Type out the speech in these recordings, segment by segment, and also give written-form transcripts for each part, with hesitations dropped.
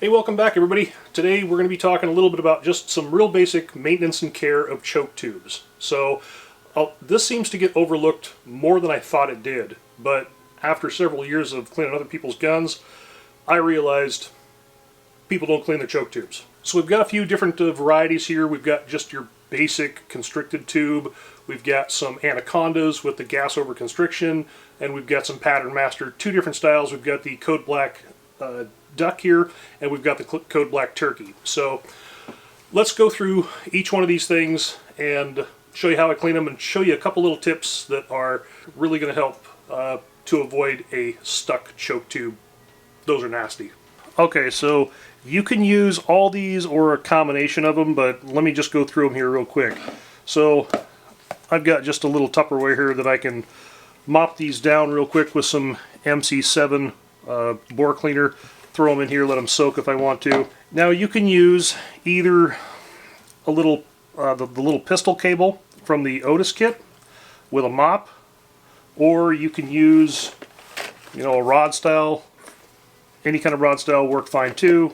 Hey, welcome back everybody. Today we're going to be talking a little bit about just some real basic maintenance and care of choke tubes. So this seems to get overlooked more than I thought it did, but after several years of cleaning other people's guns, I realized people don't clean their choke tubes. So we've got a few different varieties here. We've got just your basic constricted tube, we've got some anacondas with the gas over constriction, and we've got some Pattern Master, two different styles. We've got the Code Black duck here, and we've got the Code Black turkey. So let's go through each one of these things and show you how I clean them and show you a couple little tips that are really going to help to avoid a stuck choke tube. Those are nasty. Okay, so you can use all these or a combination of them, but let me just go through them here real quick. So I've got just a little Tupperware here that I can mop these down real quick with some MC7 bore cleaner. Throw them in here, let them soak if I want to. Now you can use either a little the little pistol cable from the Otis kit with a mop, or you can use, you know, a rod style. Any kind of rod style work fine too.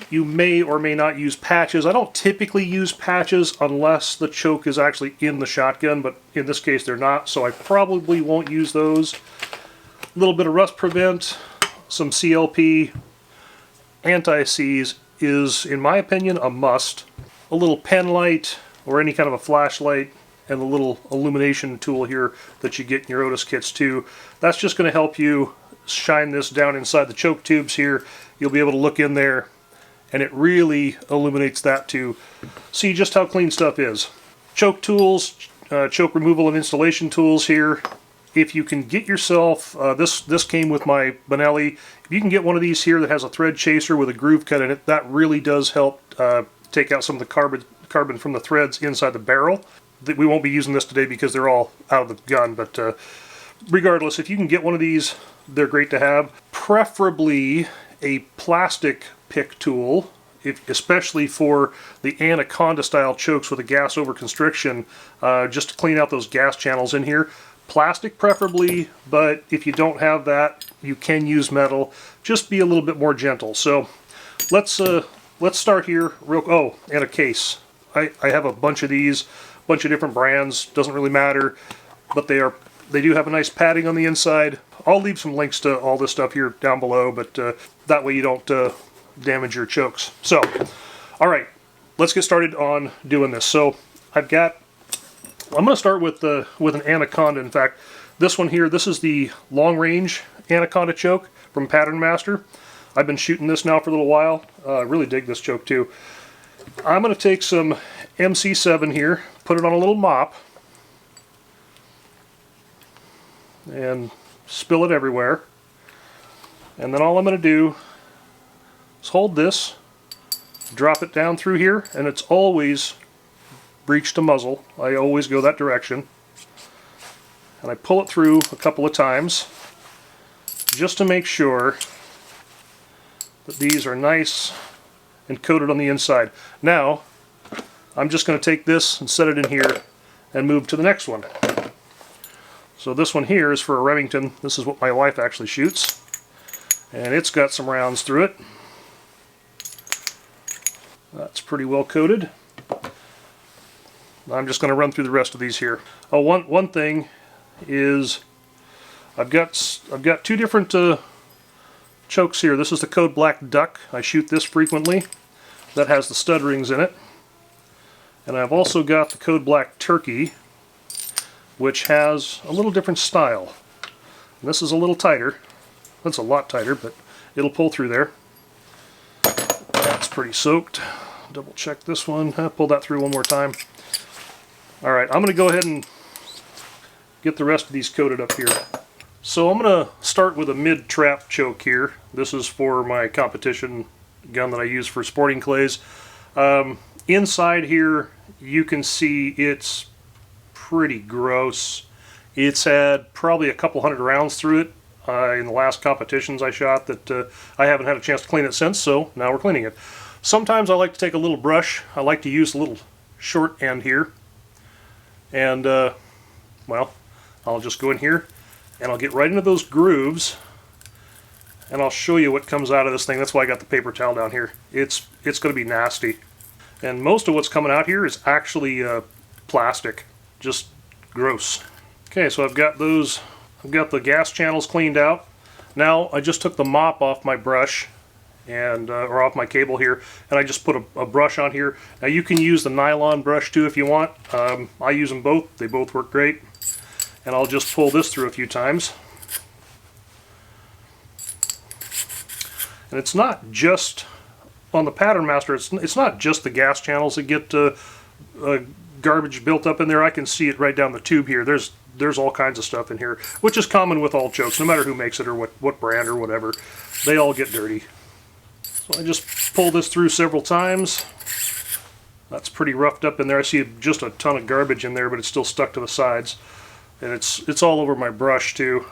You may or may not use patches. I don't typically use patches unless the choke is actually in the shotgun, but in this case they're not, so I probably won't use those. A little bit of rust prevent, some CLP, anti-seize is, in my opinion, a must. A little pen light or any kind of a flashlight, and the little illumination tool here that you get in your Otis kits too. That's just going to help you shine this down inside the choke tubes here. You'll be able to look in there, and it really illuminates that to see just how clean stuff is. Choke tools, choke removal and installation tools here. If you can get yourself, this came with my Benelli, if you can get one of these here that has a thread chaser with a groove cut in it, that really does help take out some of the carbon from the threads inside the barrel. We won't be using this today because they're all out of the gun, but regardless, if you can get one of these, they're great to have. Preferably a plastic pick tool, especially for the anaconda style chokes with a gas over constriction, just to clean out those gas channels in here. Plastic preferably, but if you don't have that, you can use metal. Just be a little bit more gentle. So let's start here. And a case. I have a bunch of these, bunch of different brands. Doesn't really matter, but they do have a nice padding on the inside. I'll leave some links to all this stuff here down below, but that way you don't damage your chokes. So, all right, let's get started on doing this. So I'm going to start with an anaconda. In fact, this one here, this is the long range anaconda choke from Pattern Master. I've been shooting this now for a little while. I really dig this choke too. I'm going to take some MC7 here, put it on a little mop, and spill it everywhere. And then all I'm going to do is hold this, drop it down through here, and it's always breech to muzzle. I always go that direction. And I pull it through a couple of times just to make sure that these are nice and coated on the inside. Now, I'm just going to take this and set it in here and move to the next one. So this one here is for a Remington. This is what my wife actually shoots. And it's got some rounds through it. That's pretty well coated. I'm just going to run through the rest of these here. Oh, one thing is I've got two different chokes here. This is the Code Black duck. I shoot this frequently. That has the stud rings in it. And I've also got the Code Black turkey, which has a little different style. And this is a little tighter. That's a lot tighter, but it'll pull through there. That's pretty soaked. Double check this one. Pull that through one more time. Alright, I'm going to go ahead and get the rest of these coated up here. So I'm going to start with a mid-trap choke here. This is for my competition gun that I use for sporting clays. Inside here you can see it's pretty gross. It's had probably a couple hundred rounds through it in the last competitions I shot that I haven't had a chance to clean it since, so now we're cleaning it. Sometimes I like to take a little brush. I like to use a little short end here. And, well, I'll just go in here and I'll get right into those grooves and I'll show you what comes out of this thing. That's why I got the paper towel down here. It's going to be nasty. And most of what's coming out here is actually plastic. Just gross. Okay, so I've got the gas channels cleaned out. Now I just took the mop off my brush and or off my cable here, and I just put a brush on here. Now you can use the nylon brush too if you want. I use them both. They both work great. And I'll just pull this through a few times. And it's not just on the Pattern Master. It's not just the gas channels that get garbage built up in there. I can see it right down the tube here. There's all kinds of stuff in here, which is common with all chokes, no matter who makes it or what brand or whatever. They all get dirty. So I just pull this through several times. That's pretty roughed up in there. I see just a ton of garbage in there, but it's still stuck to the sides. And it's all over my brush too.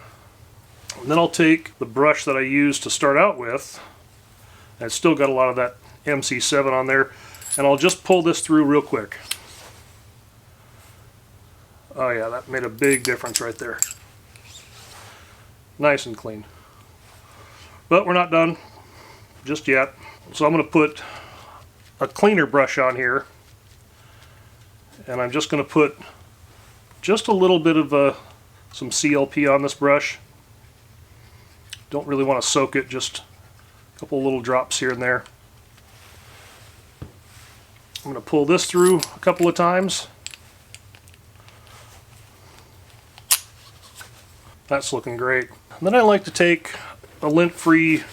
And then I'll take the brush that I used to start out with, and it's still got a lot of that MC7 on there, and I'll just pull this through real quick. Oh yeah, that made a big difference right there. Nice and clean. But we're not done just yet. So I'm going to put a cleaner brush on here, and I'm just going to put just a little bit of some CLP on this brush. Don't really want to soak it, just a couple little drops here and there. I'm going to pull this through a couple of times. That's looking great. And then I like to take a lint-free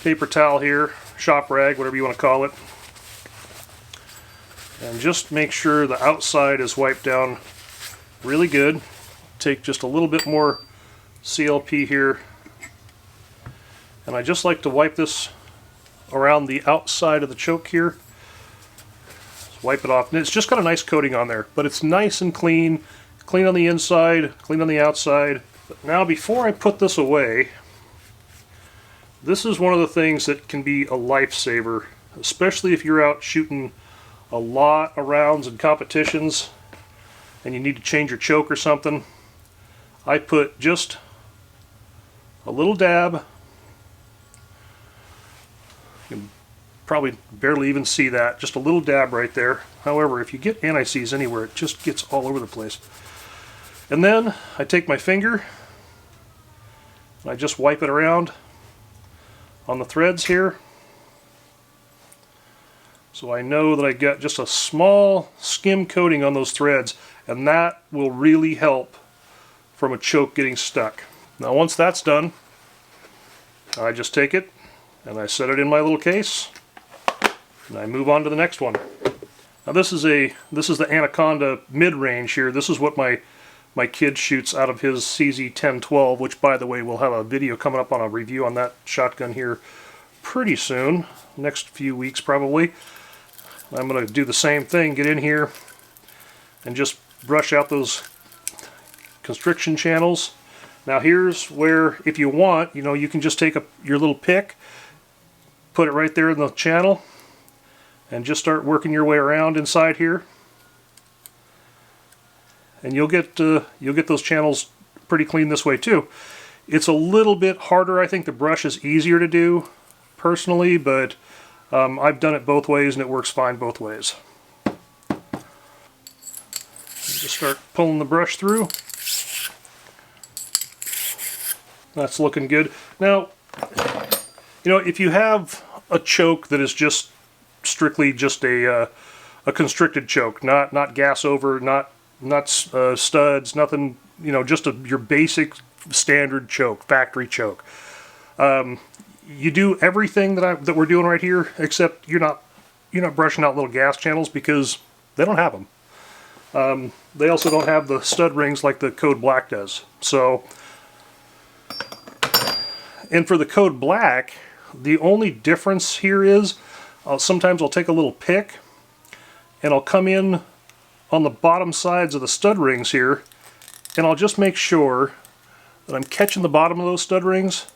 paper towel here, shop rag, whatever you want to call it, and just make sure the outside is wiped down really good. Take just a little bit more CLP here, and I just like to wipe this around the outside of the choke here. Just wipe it off, and it's just got a nice coating on there, but it's nice and clean. Clean on the inside, clean on the outside. But now before I put this away, this is one of the things that can be a lifesaver, especially if you're out shooting a lot of rounds in competitions and you need to change your choke or something. I put just a little dab. You can probably barely even see that, just a little dab right there. However, if you get anti-seize anywhere, it just gets all over the place. And then I take my finger and I just wipe it around on the threads here, so I know that I got just a small skim coating on those threads, and that will really help from a choke getting stuck. Now once that's done, I just take it and I set it in my little case and I move on to the next one. Now this is the Anaconda mid-range here. This is what my kid shoots out of his CZ1012, which, by the way, we'll have a video coming up on a review on that shotgun here pretty soon, next few weeks probably. I'm going to do the same thing, get in here and just brush out those constriction channels. Now here's where, if you want, you can just take your little pick, put it right there in the channel, and just start working your way around inside here. And you'll get those channels pretty clean this way too. It's a little bit harder. I think the brush is easier to do personally, but I've done it both ways and it works fine both ways. Just start pulling the brush through. That's looking good. Now, if you have a choke that is just strictly just a constricted choke, not gas over, not studs, nothing, just your basic standard choke, factory choke. You do everything that we're doing right here, except you're not brushing out little gas channels because they don't have them. They also don't have the stud rings like the Code Black does. So, and for the Code Black, the only difference here is sometimes I'll take a little pick and I'll come in on the bottom sides of the stud rings here, and I'll just make sure that I'm catching the bottom of those stud rings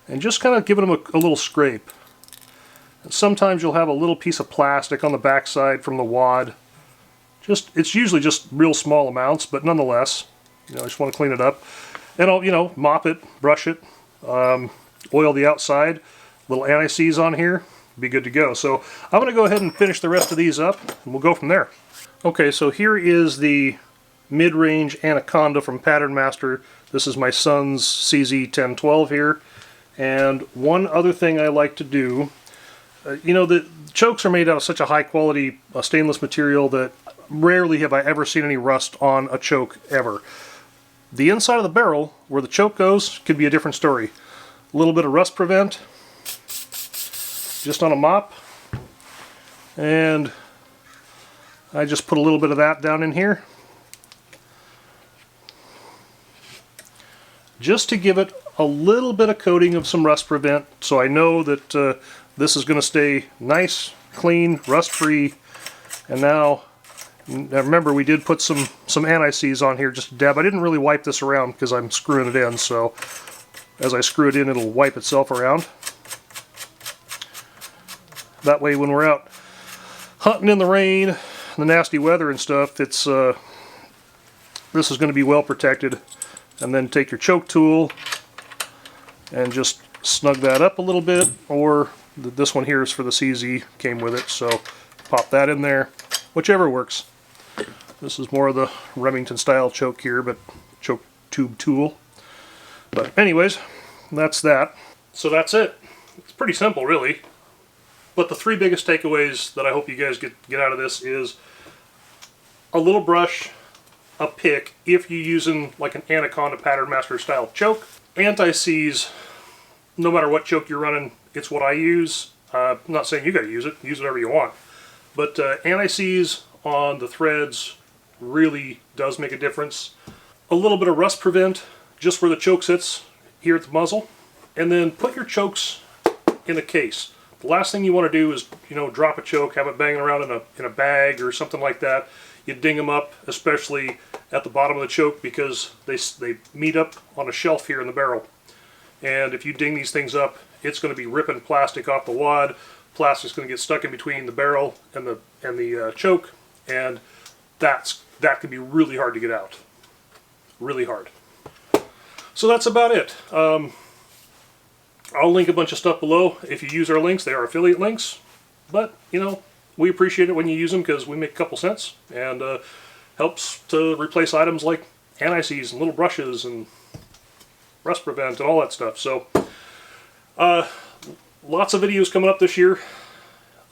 and just kind of giving them a little scrape. And sometimes you'll have a little piece of plastic on the back side from the wad. It's usually just real small amounts, but nonetheless, I just want to clean it up. And I'll, mop it, brush it, oil the outside, little anti-seize on here, be good to go. So I'm going to go ahead and finish the rest of these up, and we'll go from there. Okay, so here is the mid-range Anaconda from Pattern Master. This is my son's CZ1012 here. And one other thing I like to do, you know, the chokes are made out of such a high quality stainless material that rarely have I ever seen any rust on a choke ever. The inside of the barrel, where the choke goes, could be a different story. A little bit of rust prevent, just on a mop, and I just put a little bit of that down in here, just to give it a little bit of coating of some rust prevent, so I know that this is going to stay nice, clean, rust-free. And now remember, we did put some anti-seize on here, just a dab. I didn't really wipe this around because I'm screwing it in, so as I screw it in, it'll wipe itself around. That way when we're out hunting in the rain, the nasty weather and stuff, it's this is going to be well protected. And then take your choke tool and just snug that up a little bit, or this one here is for the CZ, came with it, so pop that in there, whichever works. This is more of the Remington style choke here, but choke tube tool. But anyways, that's that. So that's it. It's pretty simple, really. But the three biggest takeaways that I hope you guys get out of this is a little brush, a pick if you're using like an Anaconda Pattern Master style choke, anti-seize, no matter what choke you're running, it's what I use. I'm not saying you gotta use whatever you want, but anti-seize on the threads really does make a difference. A little bit of rust prevent just where the choke sits here at the muzzle, and then put your chokes in a case. The last thing you want to do is, you know, drop a choke, have it banging around in a bag or something like that. You ding them up, especially at the bottom of the choke, because they meet up on a shelf here in the barrel. And if you ding these things up, it's going to be ripping plastic off the wad. Plastic's going to get stuck in between the barrel and the choke, and that can be really hard to get out. Really hard. So that's about it. I'll link a bunch of stuff below. If you use our links, they are affiliate links. But, you know, we appreciate it when you use them because we make a couple cents, and helps to replace items like anti-seize and little brushes and rust prevent and all that stuff. So lots of videos coming up this year.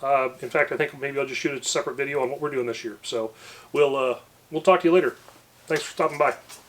In fact, I think maybe I'll just shoot a separate video on what we're doing this year. So we'll talk to you later. Thanks for stopping by.